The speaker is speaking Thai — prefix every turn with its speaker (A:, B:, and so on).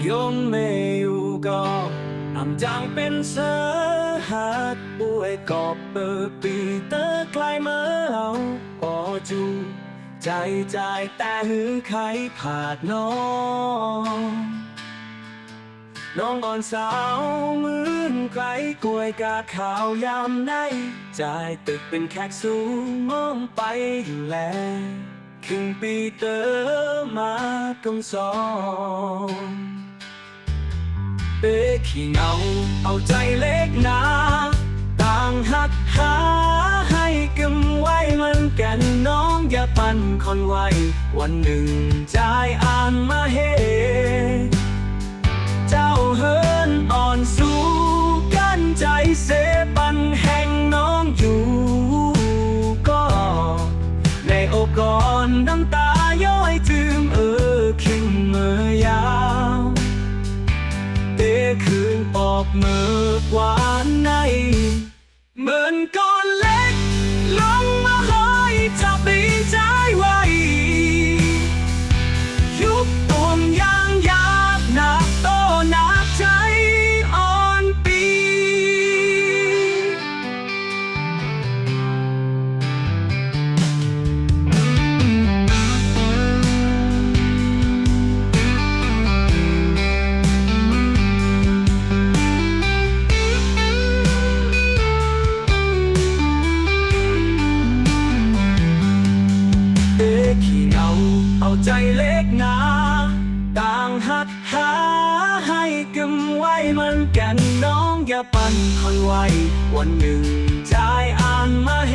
A: ยมไม่อยู่ก็อำจางเป็นเสือหัดป่วยกอบเปิดปีเตอร์ไกลเมื่อเอาปอจูใจแต่หือใครผาดน้องอ่อนสาวมืนไกลกล้วยกาขาวยามในใจตึกเป็นแขกสูงมองไปแลครึ่งปีเตอมากำสองเป๊ะขี้เหงาเอาใจเล็กนาต่างหักหาให้กำไว้มันแก่นน้องอย่าปั่นคนไว้วันหนึ่งใจอ่านมาเฮเจ้าเฮินอ่อนสู้กันใจเสปันแห่งน้องอยู่ก็ในอกกอนน้ำตาย้อยถึงขึ้นเมื่อยาวเตะคืนออกเมื่อหวานในเหมือนก้อนเล็กลงมาหอยจับดีใจไว้ยุบตัวยังยากหนักโตหนักใจอ่อนปีขี้เหงาเอาใจเล็กนาต่างหักหาให้กำไว้มันแก่นน้องอย่าปั่นคนไว้วันหนึ่งใจอ่านมาเฮ